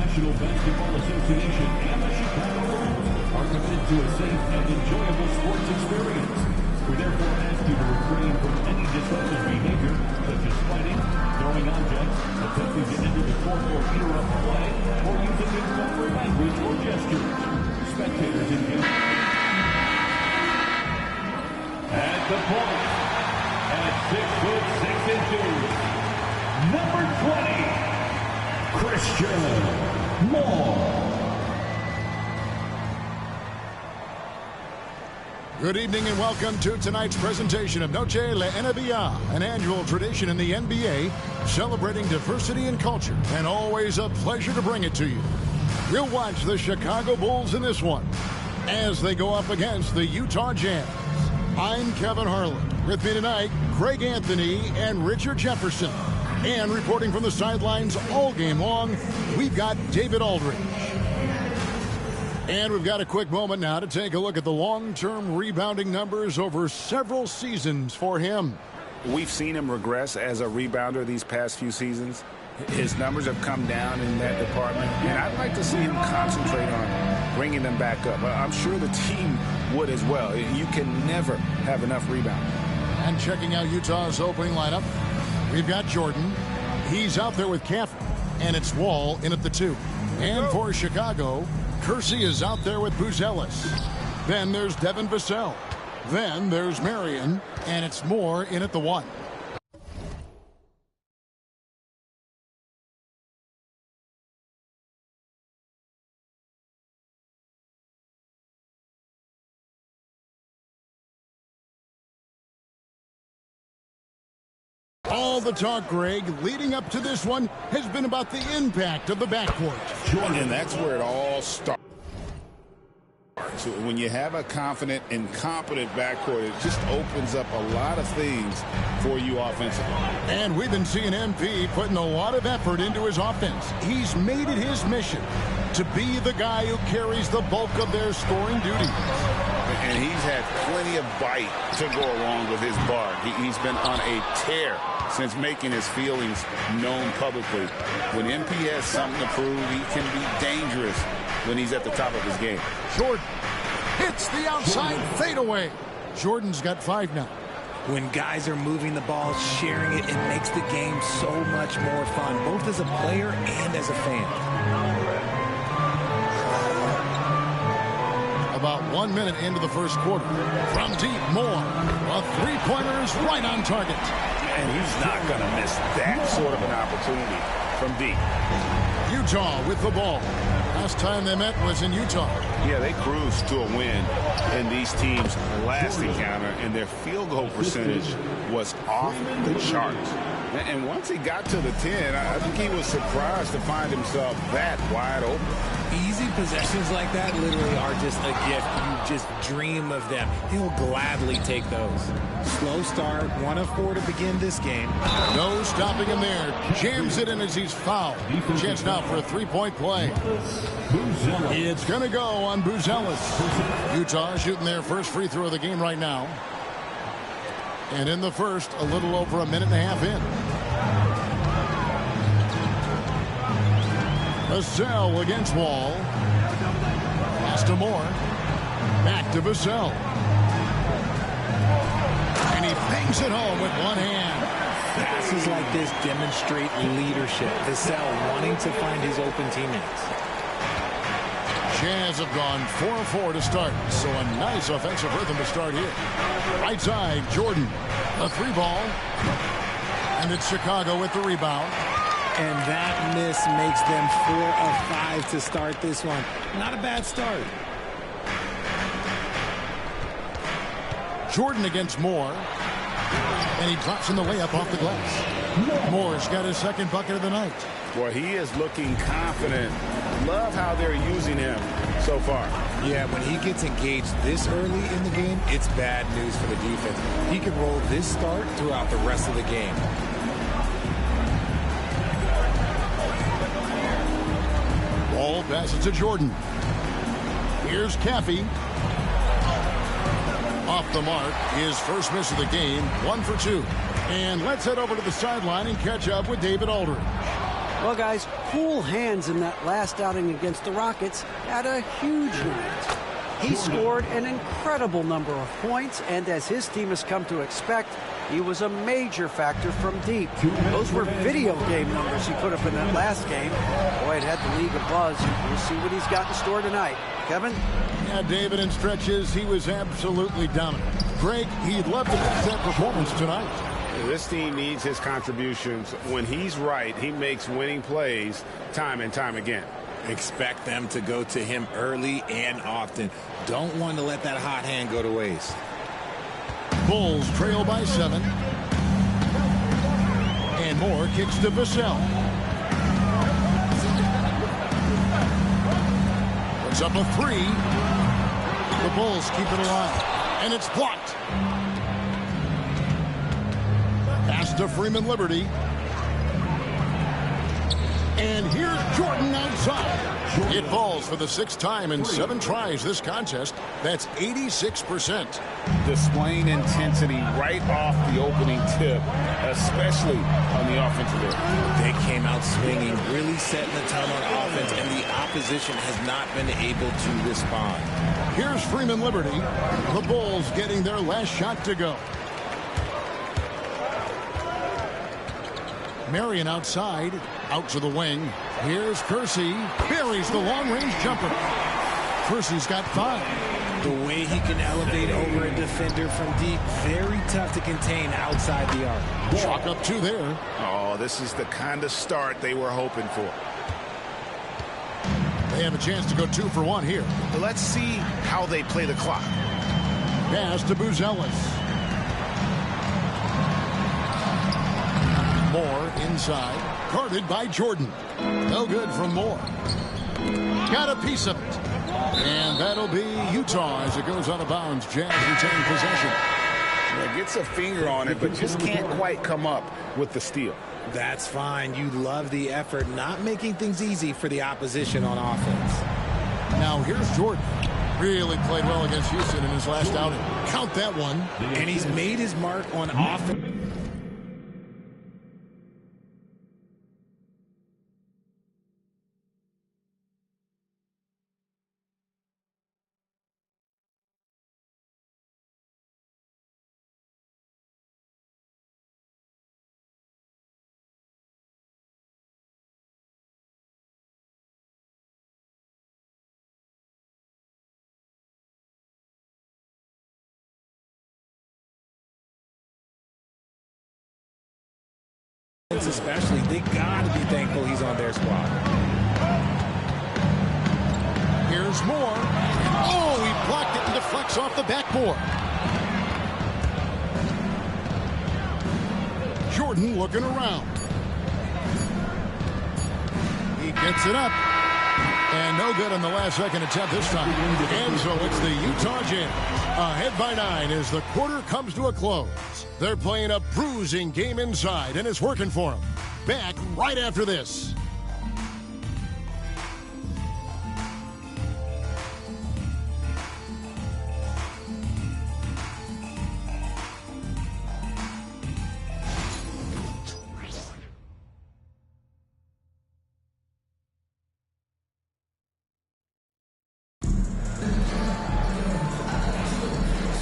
National Basketball Association and the Chicago Bulls are committed to a safe and enjoyable sports experience. We therefore ask you to refrain from any disruptive behavior, such as fighting, throwing objects, attempting to enter the court or interrupt play, or using improper language or gestures. Spectators engage. At the point, at 6'6" number 20, Christian Moore. Good evening and welcome to tonight's presentation of Noche La NBA, an annual tradition in the NBA celebrating diversity and culture, and always a pleasure to bring it to you. We'll watch the Chicago Bulls in this one as they go up against the Utah Jazz. I'm Kevin Harlan. With me tonight, Craig Anthony and Richard Jefferson. And reporting from the sidelines all game long, we've got David Aldridge. And we've got a quick moment now to take a look at the long-term rebounding numbers over several seasons for him. We've seen him regress as a rebounder these past few seasons. His numbers have come down in that department, and I'd like to see him concentrate on bringing them back up. I'm sure the team would as well. You can never have enough rebounding. And checking out Utah's opening lineup, we've got Jordan. He's out there with Caffey, and it's Wall in at the 2. And for Chicago, Kersey is out there with Buzelis. Then there's Devin Vassell. Then there's Marion, and it's Moore in at the 1. All the talk, Greg, leading up to this one has been about the impact of the backcourt. And that's where it all starts. So when you have a confident and competent backcourt, it just opens up a lot of things for you offensively. And we've been seeing MP putting a lot of effort into his offense. He's made it his mission to be the guy who carries the bulk of their scoring duties. And he's had plenty of bite to go along with his bar. He's been on a tear since making his feelings known publicly. When MP has something to prove, he can be dangerous when he's at the top of his game. Jordan hits the outside fadeaway. Jordan's got 5 now. When guys are moving the ball, sharing it, it makes the game so much more fun, both as a player and as a fan. About 1 minute into the first quarter. From deep, Moore. A three-pointer is right on target. And he's not going to miss that sort of an opportunity from deep. Utah with the ball. Last time they met was in Utah. Yeah, they cruised to a win in these teams' last encounter, and their field goal percentage was off the charts. And once he got to the 10, I think he was surprised to find himself that wide open. Easy possessions like that literally are just a gift. You just dream of them. He'll gladly take those. Slow start, 1 of 4 to begin this game. No stopping him there. Jams it in as he's fouled. Chance now for a three-point play. It's going to go on Buzelis. Utah shooting their first free throw of the game right now. And in the first, a little over a minute and a half in. Vassell against Wall. Pass to Moore. Back to Vassell. And he bangs it home with one hand. Passes like this demonstrate leadership. Vassell wanting to find his open teammates. Jazz have gone 4 of 4 to start, so a nice offensive rhythm to start here. Right side, Jordan. A 3-ball. And it's Chicago with the rebound. And that miss makes them 4 of 5 to start this one. Not a bad start. Jordan against Moore. And he drops in the layup off the glass. Moore's got his second bucket of the night. Boy, he is looking confident. Love how they're using him so far. Yeah, when he gets engaged this early in the game, it's bad news for the defense. He can roll this start throughout the rest of the game. Ball passes to Jordan. Here's Caffey. Off the mark, his first miss of the game, 1 for 2. And let's head over to the sideline and catch up with David Aldridge. Well, guys, cool hands in that last outing against the Rockets had a huge night. He scored an incredible number of points, and as his team has come to expect, he was a major factor from deep. Those were video game numbers he put up in that last game. Boy, it had the league abuzz. We'll see what he's got in store tonight. Kevin? Yeah, David, in stretches, he was absolutely dominant. Greg, he'd love to match that performance tonight. This team needs his contributions. When he's right, he makes winning plays time and time again. Expect them to go to him early and often. Don't want to let that hot hand go to waste. Bulls trail by 7. And Moore kicks to Vassell. Puts up a 3. The Bulls keep it alive. And it's blocked. Pass to Freeman Liberty. And here's Jordan outside. It falls for the 6th time in 7 tries this contest. That's 86%. Displaying intensity right off the opening tip, especially on the offensive end. They came out swinging, really setting the tone on offense, and the opposition has not been able to respond. Here's Freeman Liberty. The Bulls getting their last shot to go. Marion outside, out to the wing. Here's Kersey. Buries the long-range jumper. Kersey's got 5. The way he can elevate over a defender from deep, very tough to contain outside the arc. Chalk up 2 there. Oh, this is the kind of start they were hoping for. They have a chance to go 2 for 1 here. Let's see how they play the clock. Pass to Buzelis. Moore inside, guarded by Jordan. No good from Moore. Got a piece of it. And that'll be Utah as it goes out of bounds. Jazz retain possession. Yeah, gets a finger on it, but just can't quite come up with the steal. That's fine. You love the effort, not making things easy for the opposition on offense. Now here's Jordan. Really played well against Houston in his last outing. Count that one. And he's made his mark on offense. Especially, they got to be thankful he's on their squad. Here's Moore. Oh, he blocked it and deflects off the backboard. Jordan looking around. He gets it up. And no good on the last second attempt this time. And so it's the Utah Jazz ahead by 9 as the quarter comes to a close. They're playing a bruising game inside, and it's working for them. Back right after this.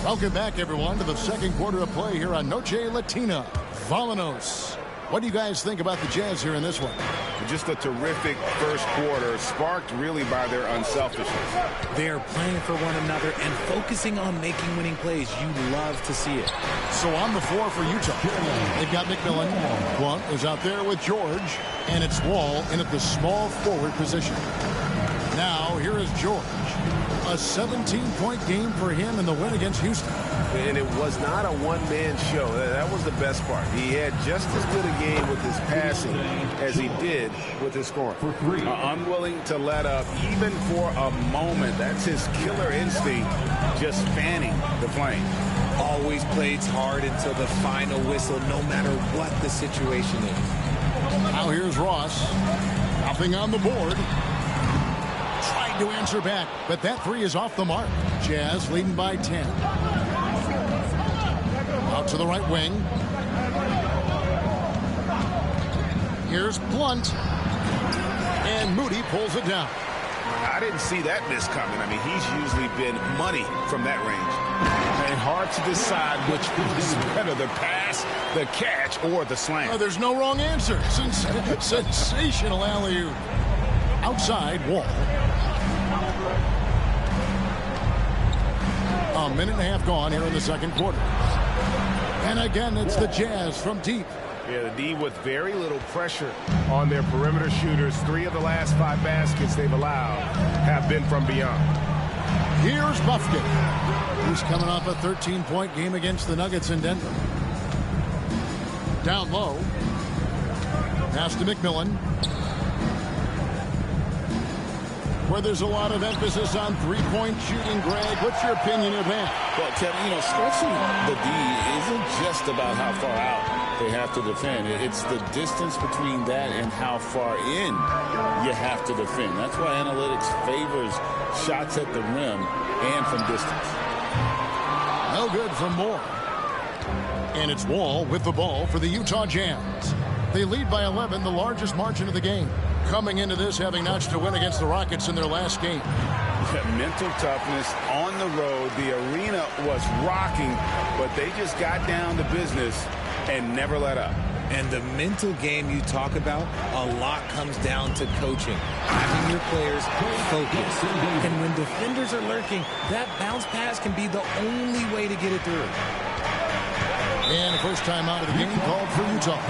Welcome back, everyone, to the second quarter of play here on Noche Latina. Volanos. What do you guys think about the Jazz here in this one? Just a terrific first quarter, sparked really by their unselfishness. They are playing for one another and focusing on making winning plays. You love to see it. So on the floor for Utah, they've got McMillan. Blunt is out there with George, and it's Wall in at the small forward position. Now, here is George. A 17-point game for him in the win against Houston. And it was not a one-man show. That was the best part. He had just as good a game with his passing as he did with his scoring. Unwilling to let up even for a moment. That's his killer instinct, just fanning the flame. Always plays hard until the final whistle, no matter what the situation is. Now here's Ross. Nothing on the board. Tried to answer back, but that 3 is off the mark. Jazz leading by 10. Out to the right wing. Here's Blunt. And Moody pulls it down. I didn't see that miss coming. I mean, he's usually been money from that range. And hard to decide which is better, the pass, the catch, or the slam. There's no wrong answer. Sensational alley-oop. Outside Wall. A minute and a half gone here in the second quarter. And again, it's the Jazz from deep. Yeah, the D with very little pressure on their perimeter shooters. 3 of the last 5 baskets they've allowed have been from beyond. Here's Bufkin. He's coming off a 13-point game against the Nuggets in Denver. Down low. Pass to McMillan. Where there's a lot of emphasis on three-point shooting, Greg. What's your opinion of that? Well, Kevin, stretching the D isn't just about how far out they have to defend. It's the distance between that and how far in you have to defend. That's why analytics favors shots at the rim and from distance. No good from Moore. And it's Wall with the ball for the Utah Jazz. They lead by 11, the largest margin of the game. Coming into this, having notched a win against the Rockets in their last game. Mental toughness on the road. The arena was rocking, but they just got down to business and never let up. And the mental game you talk about, a lot comes down to coaching. Having your players focused. And when defenders are lurking, that bounce pass can be the only way to get it through. And the first time out of the game called for Utah.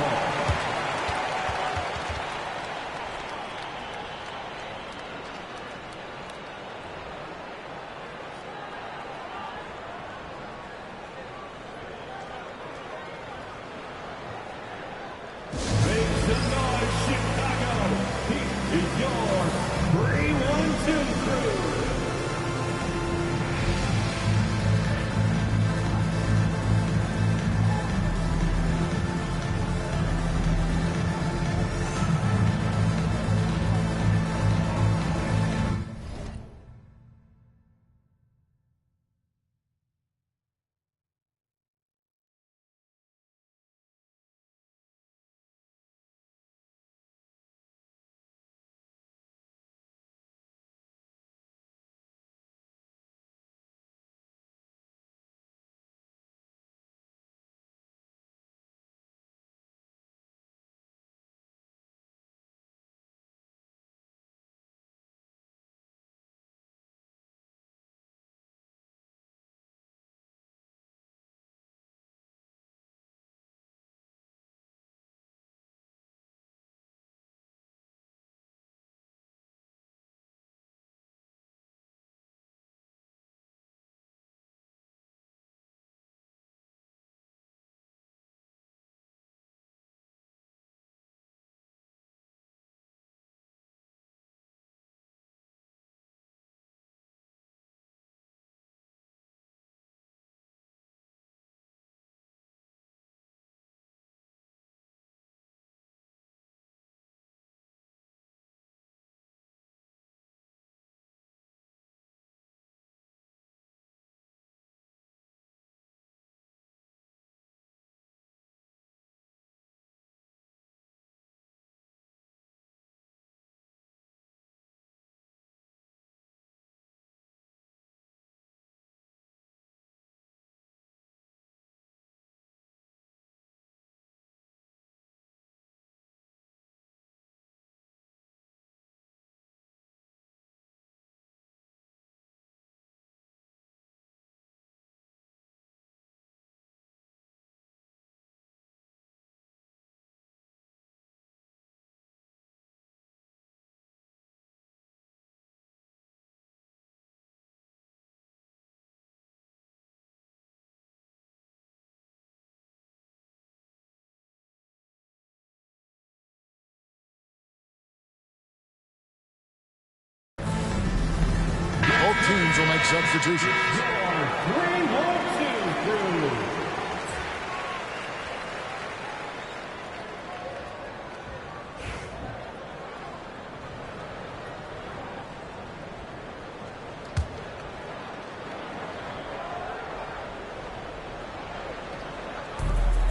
Both teams will make substitutions.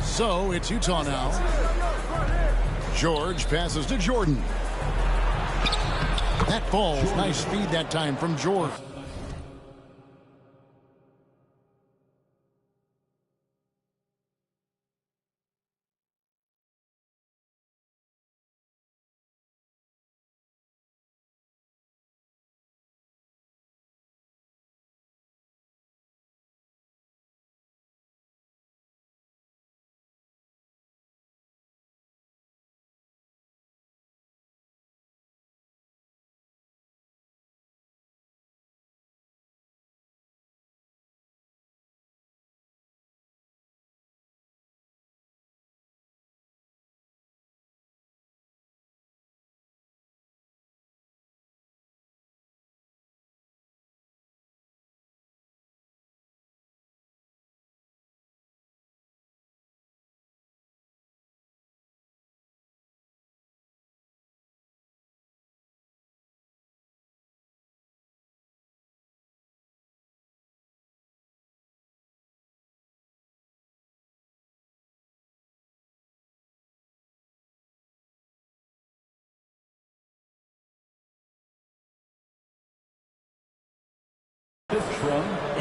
So it's Utah now. George passes to Jordan. That falls. Nice speed that time from Jordan.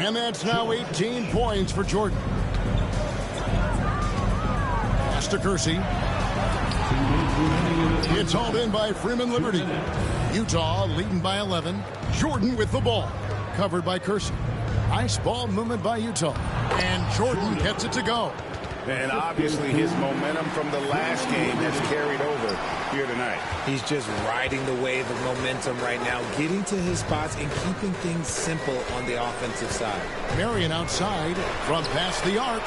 And that's now 18 points for Jordan. Pass to Kersey. It's hauled in by Freeman Liberty. Utah leading by 11. Jordan with the ball. Covered by Kersey. Nice ball movement by Utah. And Jordan gets it to go. And obviously his momentum from the last game has carried over here tonight. He's just riding the wave of momentum right now, getting to his spots and keeping things simple on the offensive side. Marion outside from past the arc.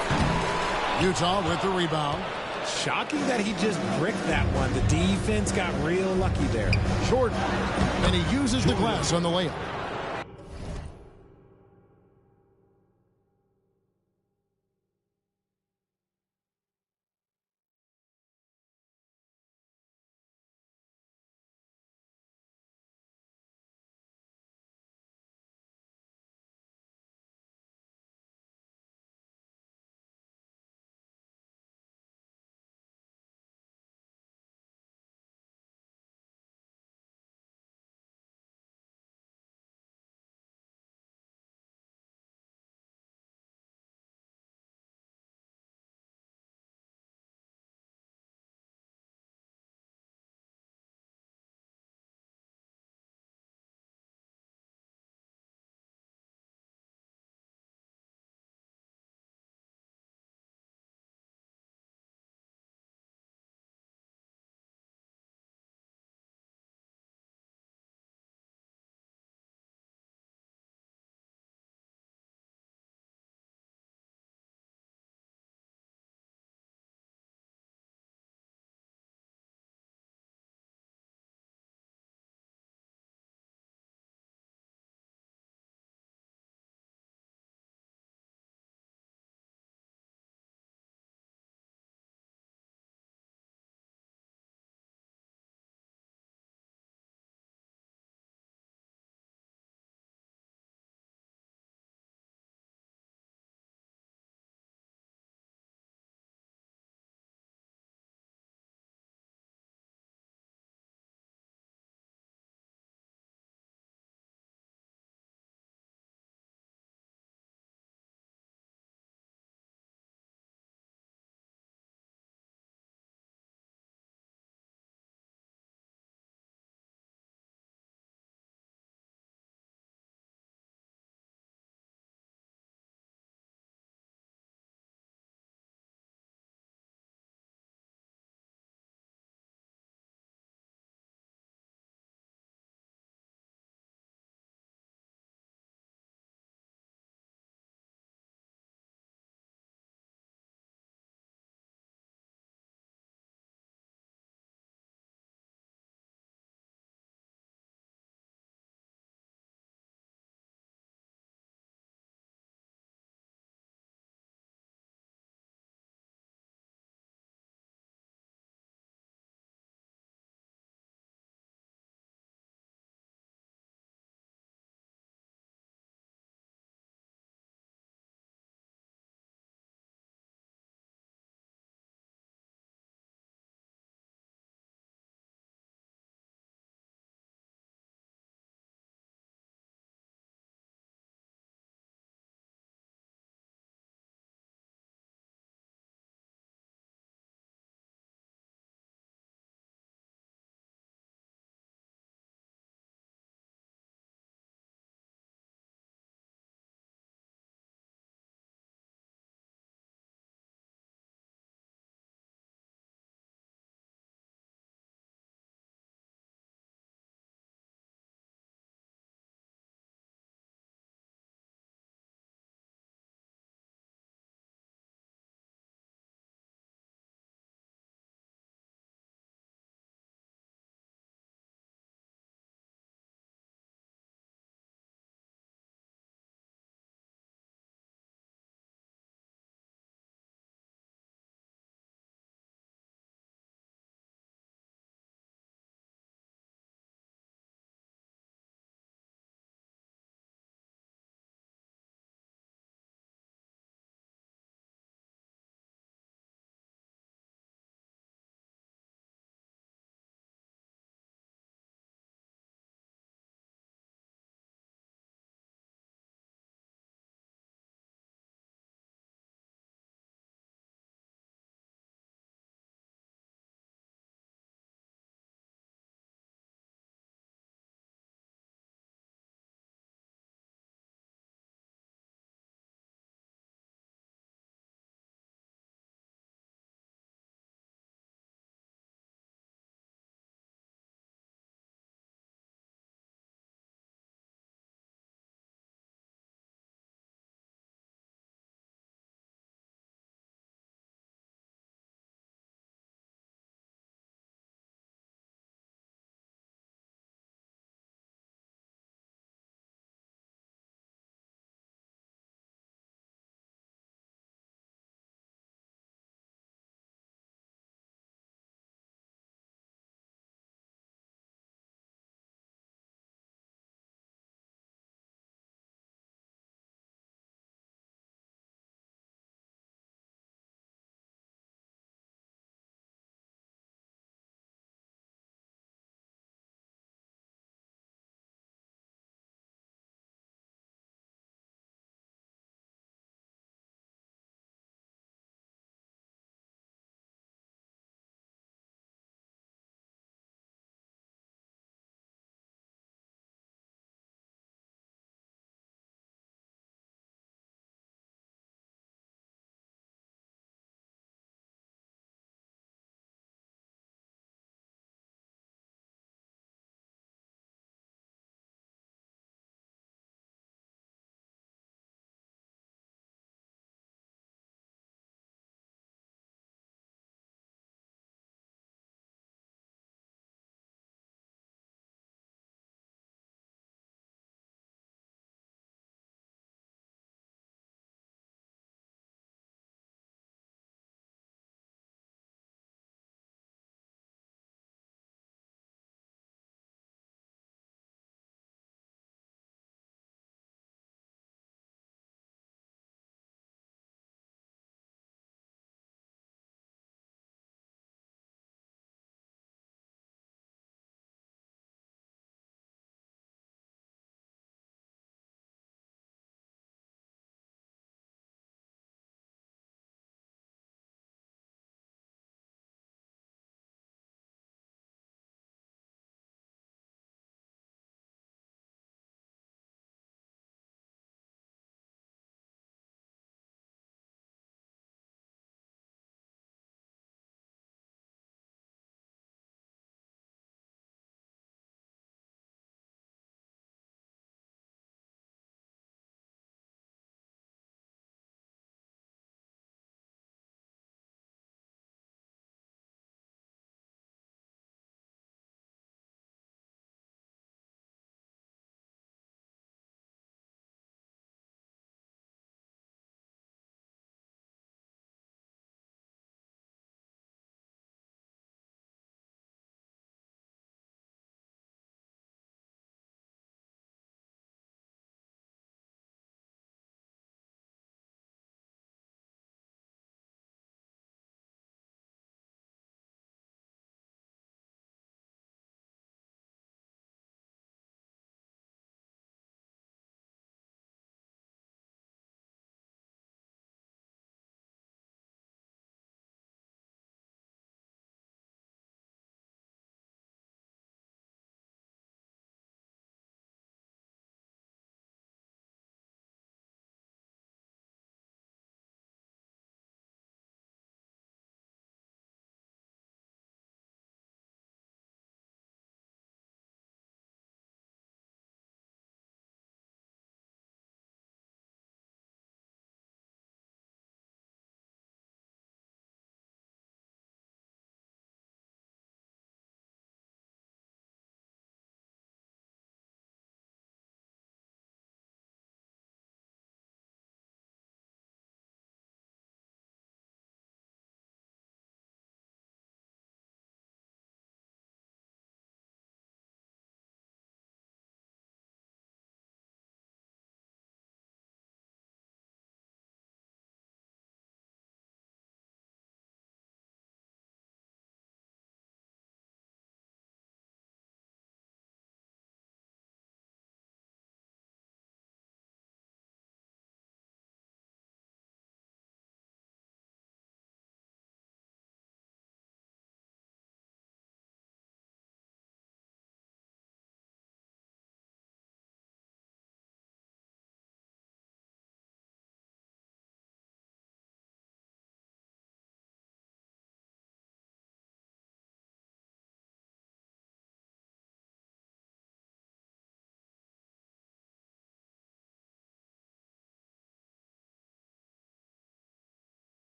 Utah with the rebound. Shocking that he just bricked that one. The defense got real lucky there. Jordan. And he uses the glass on the layup.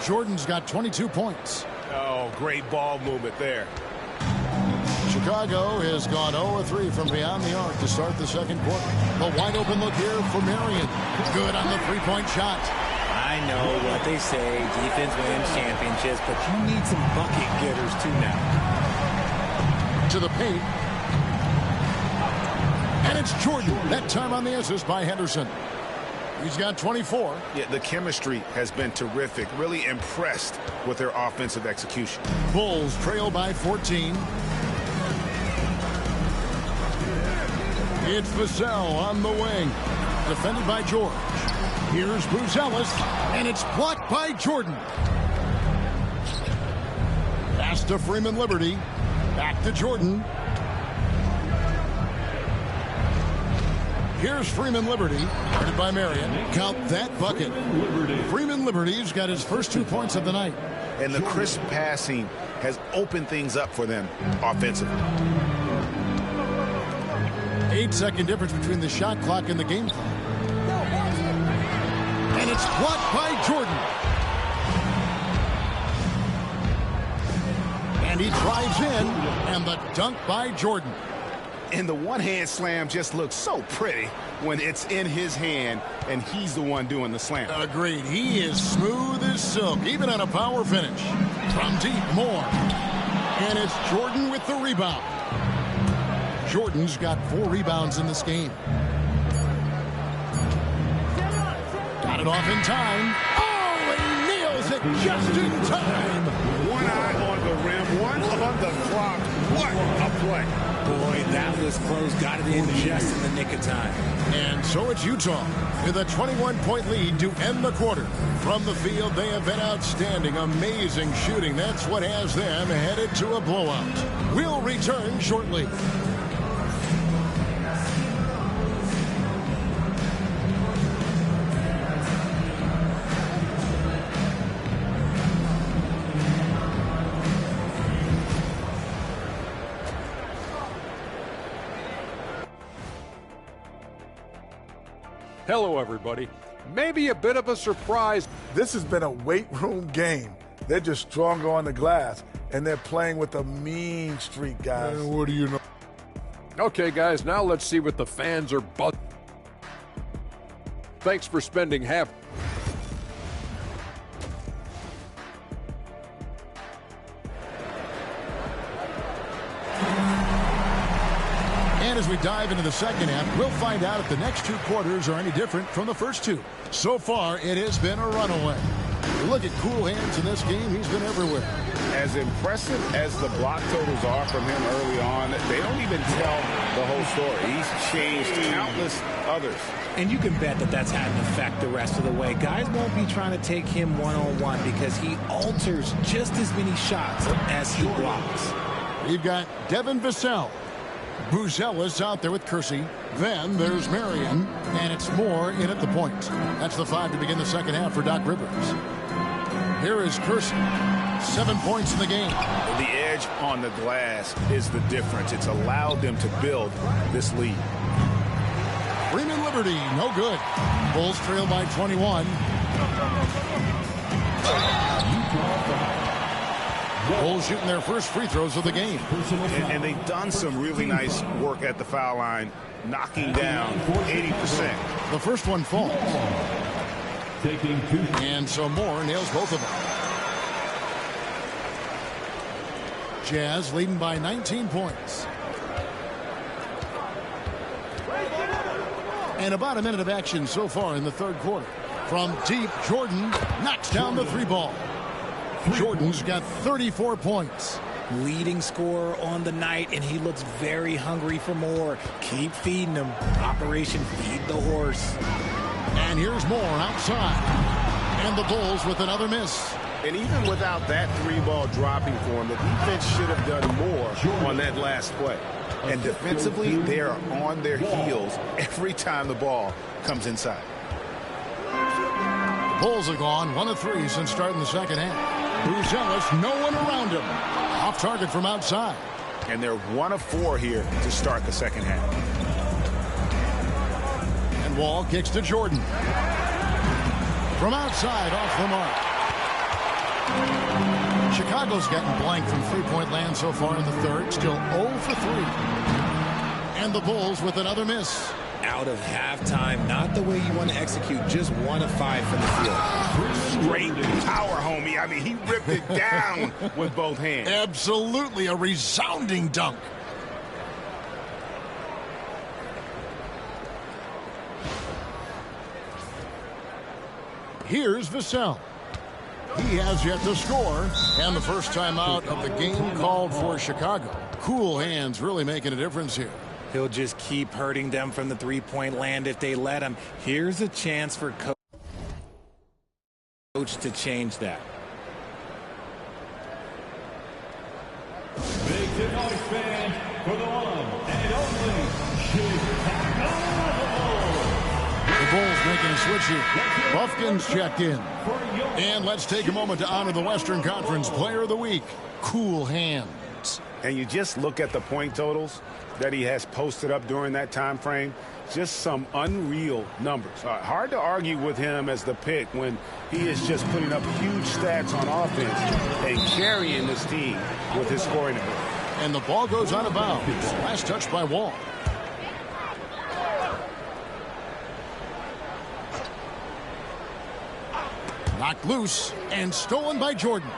Jordan's got 22 points. Oh, great ball movement there. Chicago has gone 0-3 from beyond the arc to start the second quarter. The wide open look here for Marion. Good on the three-point shot. I know what they say, defense wins championships, but you need some bucket getters too now. To the paint. And it's Jordan. That time on the assist by Henderson. He's got 24. Yeah, the chemistry has been terrific. Really impressed with their offensive execution. Bulls trail by 14. It's Vassell on the wing. Defended by George. Here's Buzelis, and it's blocked by Jordan. Pass to Freeman Liberty. Back to Jordan. Here's Freeman Liberty, guarded by Marion. Count that bucket. Freeman Liberty's got his first 2 points of the night. And the crisp passing has opened things up for them offensively. 8-second difference between the shot clock and the game clock. And it's blocked by Jordan. And he drives in, and the dunk by Jordan. And the one-hand slam just looks so pretty when it's in his hand and he's the one doing the slam. Agreed. He is smooth as silk, even on a power finish. From deep, Moore. And it's Jordan with the rebound. Jordan's got 4 rebounds in this game. Got it off in time. Oh, he nails it just in time. One eye on the rim, one on the clock. What a play. Boy, that was close. Got it in just in the nick of time. And so it's Utah with a 21-point lead to end the quarter. From the field, they have been outstanding. Amazing shooting. That's what has them headed to a blowout. We'll return shortly. Hello, everybody. Maybe a bit of a surprise. This has been a weight room game. They're just stronger on the glass, and they're playing with a mean streak, guys. What do you know? Okay, guys, now let's see what the fans are buzzing. Thanks for spending half. And as we dive into the second half, we'll find out if the next 2 quarters are any different from the first 2. So far, it has been a runaway. Look at cool hands in this game. He's been everywhere. As impressive as the block totals are from him early on, they don't even tell the whole story. He's changed countless others. And you can bet that that's had an effect the rest of the way. Guys won't be trying to take him one-on-one because he alters just as many shots as he blocks. We've got Devin Vassell. Buzelis out there with Kersey. Then there's Marion, and it's Moore in at the point. That's the 5 to begin the second half for Doc Rivers. Here is Kersey. 7 points in the game. The edge on the glass is the difference. It's allowed them to build this lead. Freeman Liberty, no good. Bulls trail by 21. Bulls shooting their first free throws of the game. And they've done some really nice work at the foul line, knocking down 80%. The first one falls. And so Moore nails both of them. Jazz leading by 19 points. And about a minute of action so far in the third quarter. From deep, Jordan knocks down the 3 ball. Jordan's got 34 points. Leading scorer on the night, and he looks very hungry for more. Keep feeding him. Operation Feed the Horse. And here's Moore outside. And the Bulls with another miss. And even without that 3-ball dropping for him, the defense should have done more on that last play. And defensively, they are on their heels every time the ball comes inside. The Bulls have gone 1 of 3 since starting the second half. Buzelis, no one around him. Off target from outside. And they're 1 of 4 here to start the second half. And Wall kicks to Jordan. From outside, off the mark. Chicago's gotten blank from three-point land so far in the third. Still 0 for 3. And the Bulls with another miss. Out of halftime, not the way you want to execute, just 1 of 5 from the field. Straight power, homie. I mean, he ripped it down with both hands. Absolutely a resounding dunk. Here's Vassell. He has yet to score, and the first time out of the game called for Chicago. Cool hands really making a difference here. He'll just keep hurting them from the three-point land if they let him. Here's a chance for coach to change that. Big Detroit fans for the one and only Chicago. The Bulls making a switch here. Buffkins checked in. And let's take a moment to honor the Western Conference Player of the Week, Cool Hands. And you just look at the point totals that he has posted up during that time frame. Just some unreal numbers. Hard to argue with him as the pick when he is just putting up huge stats on offense and carrying this team with his scoring ability. And the ball goes out of bounds. Last touch by Wall. Knocked loose and stolen by Jordan.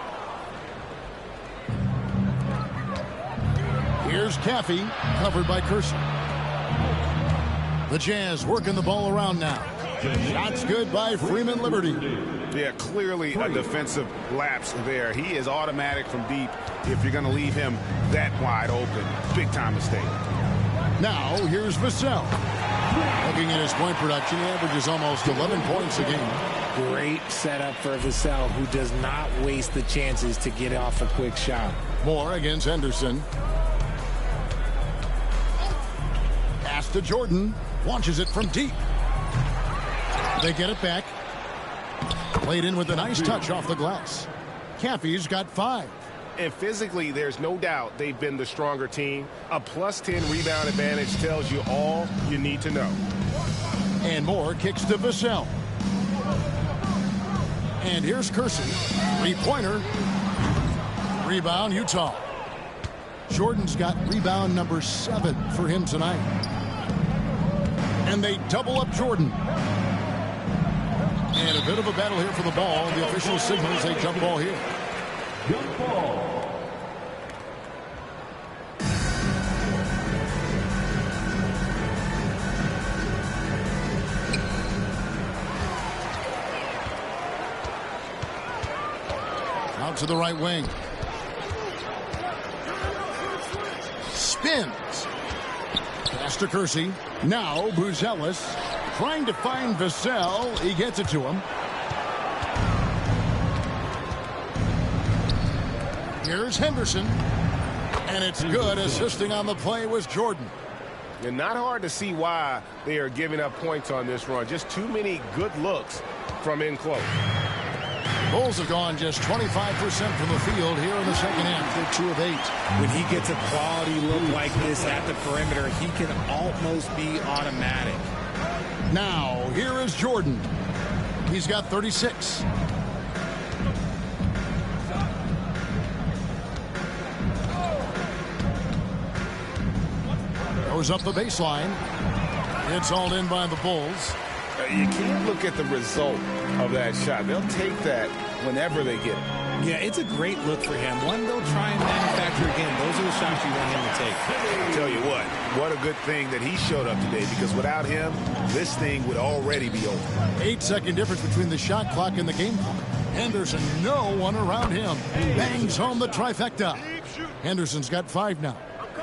Here's Caffey, covered by Kersey. The Jazz working the ball around now. Shots good by Freeman Liberty. Yeah, clearly a defensive lapse there. He is automatic from deep if you're going to leave him that wide open. Big time mistake. Now here's Vassell. Looking at his point production, he averages almost 11 points a game. Great setup for Vassell, who does not waste the chances to get off a quick shot. Moore against Henderson. Pass to Jordan. Launches it from deep. They get it back. Played in with a nice touch off the glass. Caffey's got 5. And physically, there's no doubt they've been the stronger team. A +10 rebound advantage tells you all you need to know. And Moore kicks to Vassell. And here's Kersey. 3-pointer. Rebound, Utah. Jordan's got rebound number 7 for him tonight. And they double up Jordan. And a bit of a battle here for the ball. The official signals a jump ball here. Jump ball. Out to the right wing. Spins. Pass to Kersey. Now Buzelis trying to find Vassell. He gets it to him. Here's Henderson. And it's good. Assisting on the play was Jordan. And not hard to see why they are giving up points on this run. Just too many good looks from in close. Bulls have gone just 25% from the field here in the second half. They're 2 of 8. When he gets a quality look like this at the perimeter, he can almost be automatic. Now, here is Jordan. He's got 36. Goes up the baseline. It's hauled in by the Bulls. You can't look at the result of that shot. They'll take that whenever they get it. Yeah, it's a great look for him. One they'll try and manufacture again. Those are the shots you want him to take. I'll tell you what a good thing that he showed up today, because without him, this thing would already be over. 8-second difference between the shot clock and the game clock. Henderson, no one around him. Bangs home the trifecta. Henderson's got 5 now.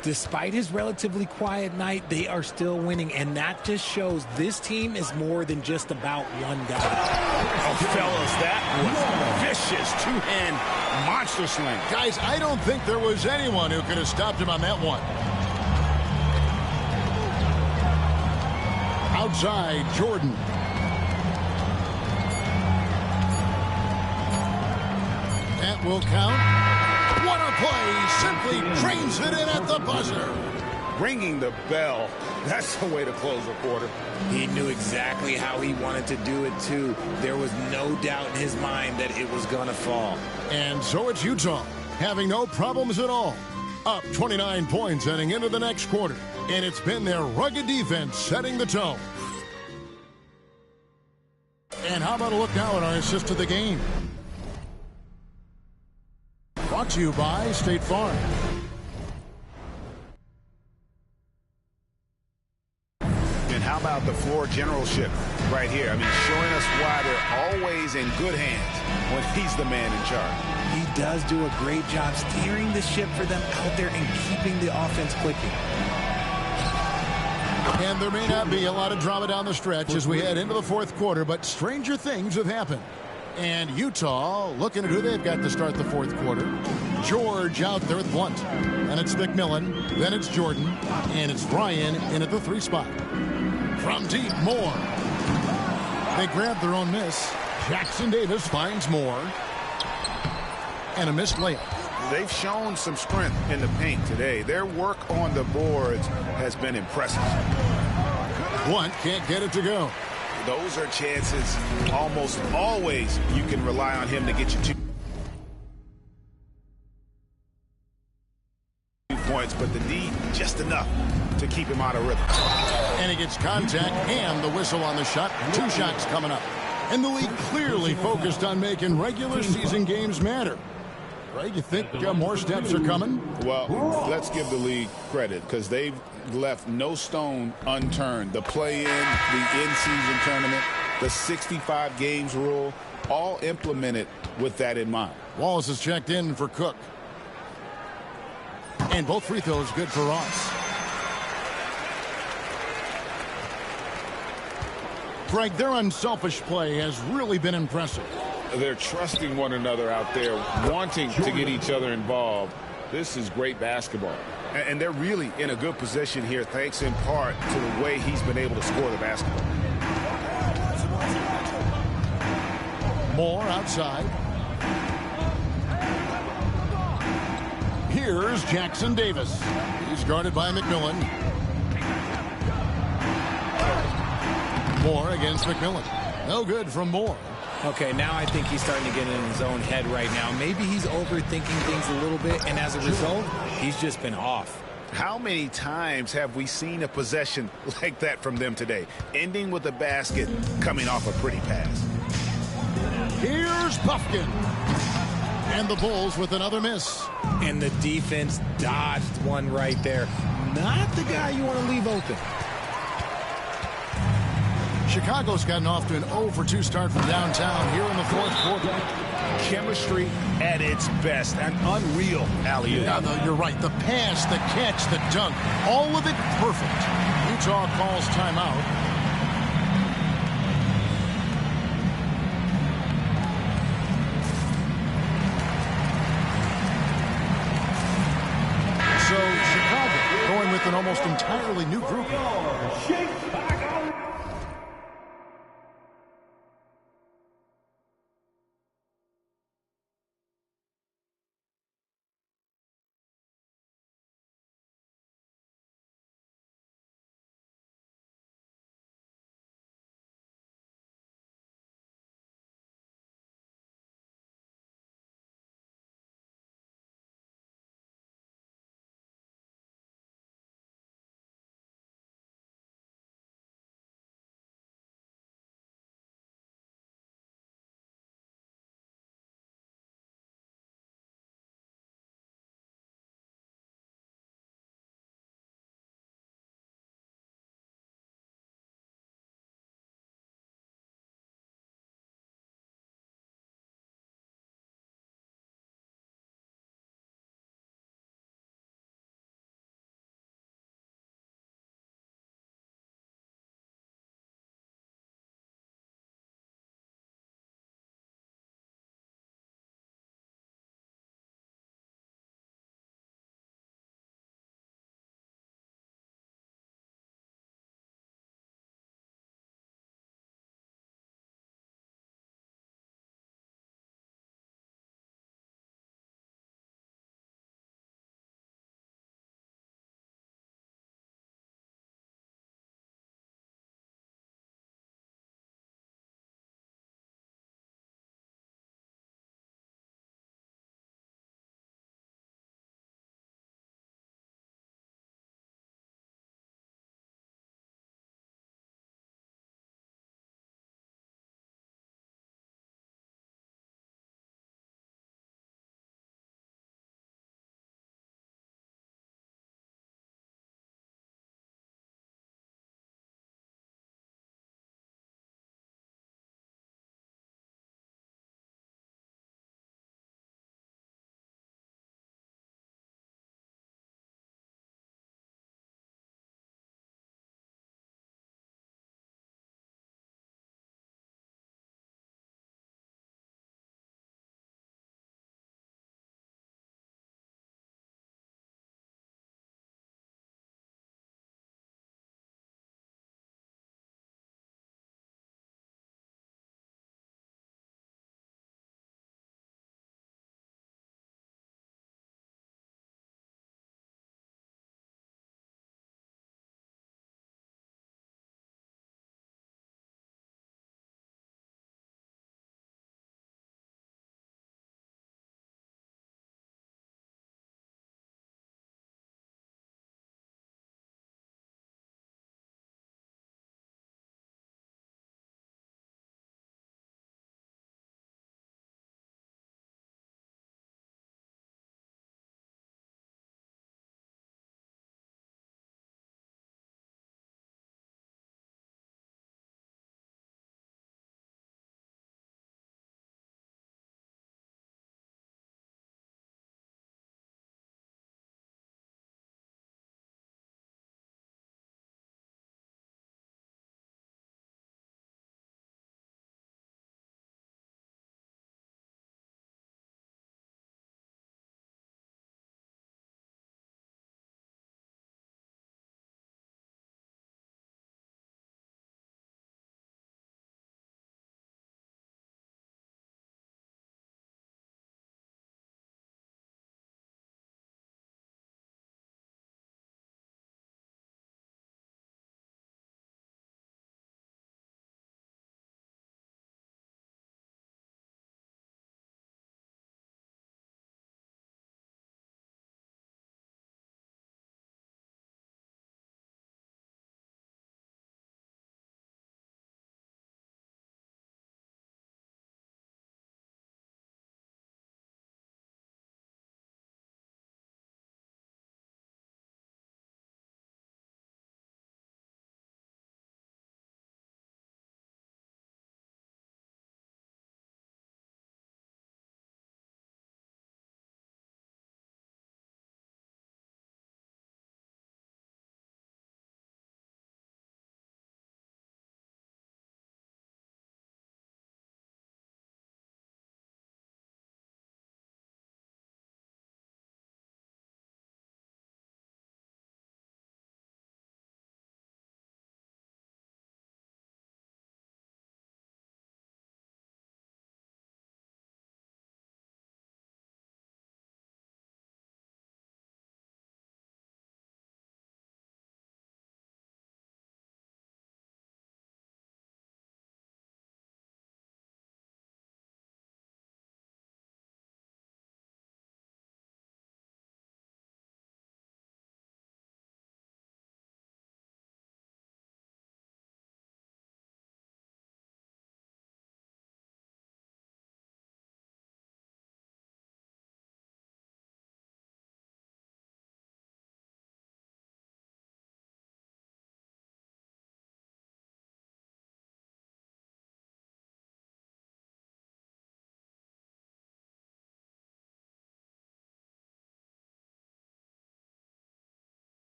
Despite his relatively quiet night, they are still winning, and that just shows this team is more than just about one guy. Oh, fellas, that was vicious two-hand monster slam. Guys, I don't think there was anyone who could have stopped him on that one. Outside, Jordan. That will count. What a play! Simply drains it in at the buzzer. ringing the bell. That's the way to close a quarter. He knew exactly how he wanted to do it, too. There was no doubt in his mind that it was going to fall. And so it's Utah, having no problems at all. Up 29 points heading into the next quarter. And it's been their rugged defense setting the tone. And how about a look now at our assist to the game? Brought to you by State Farm. And how about the floor generalship right here? I mean, showing us why they're always in good hands when he's the man in charge. He does do a great job steering the ship for them out there and keeping the offense clicking. And there may not be a lot of drama down the stretch as we head into the fourth quarter, but stranger things have happened. And Utah looking at who they've got to start the fourth quarter. George out there with Blunt. And it's McMillan. Then it's Jordan. And it's Ryan in at the 3 spot. From deep, Moore. They grab their own miss. Jackson Davis finds Moore. And a missed layup. They've shown some strength in the paint today. Their work on the boards has been impressive. Blunt can't get it to go. Those are chances almost always you can rely on him to get you 2 points, but the D just enough to keep him out of rhythm. And he gets contact and the whistle on the shot. 2 shots coming up. And the league clearly focused on making regular season games matter. Right? You think more steps are coming? Well, let's give the league credit because they've left no stone unturned. The play-in, the in-season tournament, the 65 games rule, all implemented with that in mind. Wallace is checked in for Cook. And both free throws good for Ross. Greg, their unselfish play has really been impressive. They're trusting one another out there, wanting to get each other involved. This is great basketball. And they're really in a good position here, thanks in part to the way he's been able to score the basketball. Moore outside. Here's Jackson Davis. He's guarded by McMillan. Moore against McMillan. No good from Moore. Okay, now I think he's starting to get in his own head right now. Maybe he's overthinking things a little bit, and as a result, he's just been off. How many times have we seen a possession like that from them today? Ending with a basket, coming off a pretty pass. Here's Puffkin. And the Bulls with another miss. And the defense dodged one right there. Not the guy you want to leave open. Chicago's gotten off to an 0-for-2 start from downtown here in the fourth quarter. Chemistry at its best. An unreal alley-oop. Yeah, you're right. The pass, the catch, the dunk, all of it perfect. Utah calls timeout. So Chicago going with an almost entirely new group.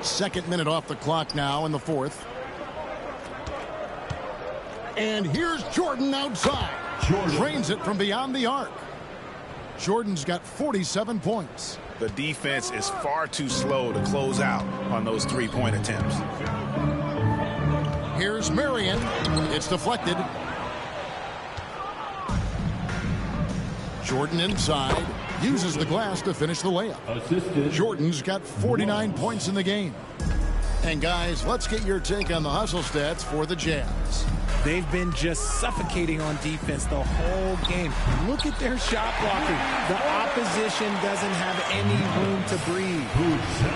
Second minute off the clock now in the fourth. And here's Jordan outside. Drains it from beyond the arc. Jordan's got 47 points. The defense is far too slow to close out on those three-point attempts. Here's Marion. It's deflected. Jordan inside. Uses the glass to finish the layup. Jordan's got 49 points in the game. And guys, let's get your take on the hustle stats for the Jazz. They've been just suffocating on defense the whole game. Look at their shot blocking. The opposition doesn't have any room to breathe.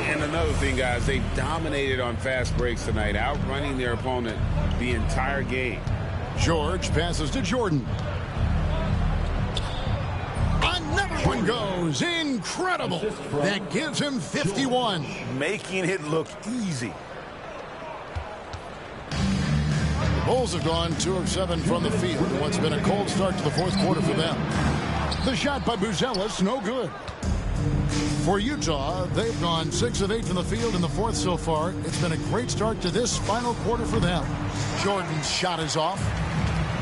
And another thing, guys, they dominated on fast breaks tonight, outrunning their opponent the entire game. George passes to Jordan. Another one goes. Incredible. That gives him 51. Making it look easy. Bulls have gone 2 of 7 from the field in what's been a cold start to the fourth quarter for them. The shot by Buzelis, no good. For Utah, they've gone 6 of 8 from the field in the fourth so far. It's been a great start to this final quarter for them. Jordan's shot is off.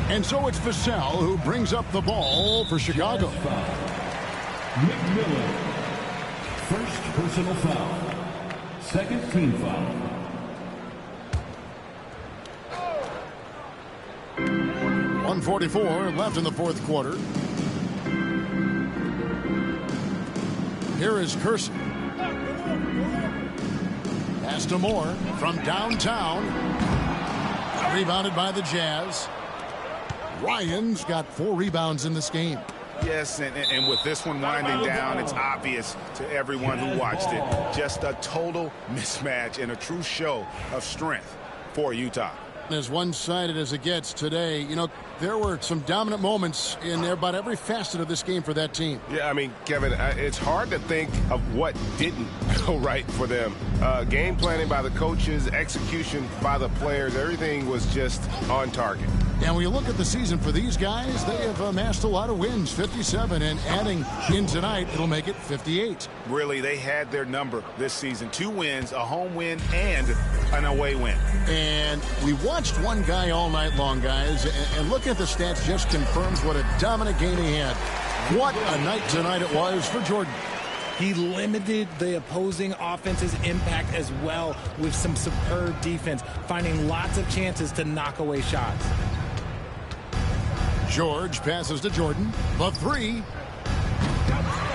And so it's Vassell who brings up the ball for Chicago. McMillan. First personal foul. Second team foul. 1:44 left in the fourth quarter. Here is Kersey. Pass to Moore from downtown. Rebounded by the Jazz. Ryan's got 4 rebounds in this game. Yes, and with this one winding down, it's obvious to everyone who watched it. Just a total mismatch and a true show of strength for Utah. As one-sided as it gets today, you know, there were some dominant moments in about every facet of this game for that team. Yeah, I mean, Kevin, it's hard to think of what didn't go right for them. Game planning by the coaches, execution by the players, everything was just on target. And when you look at the season for these guys, they have amassed a lot of wins, 57, and adding in tonight, it'll make it 58. Really, they had their number this season. 2 wins, a home win, and an away win. And we watched one guy all night long, guys, and looking at the stats just confirms what a dominant game he had. What a night tonight it was for Jordan. He limited the opposing offense's impact as well with some superb defense, finding lots of chances to knock away shots. George passes to Jordan. The 3.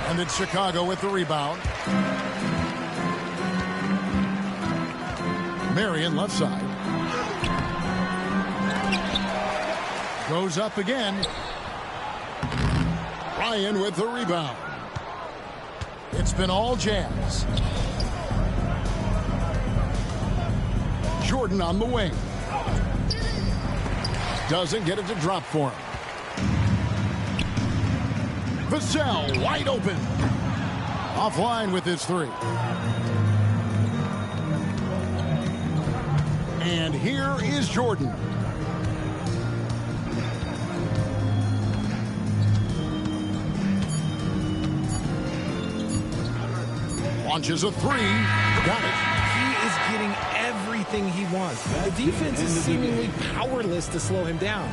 And it's Chicago with the rebound. Marion left side. Goes up again. Ryan with the rebound. It's been all Jazz. Jordan on the wing. Doesn't get it to drop for him. Vassell wide open. Offline with his 3. And here is Jordan. Launches a 3. Got it. He is getting everything he wants. The defense is seemingly powerless to slow him down.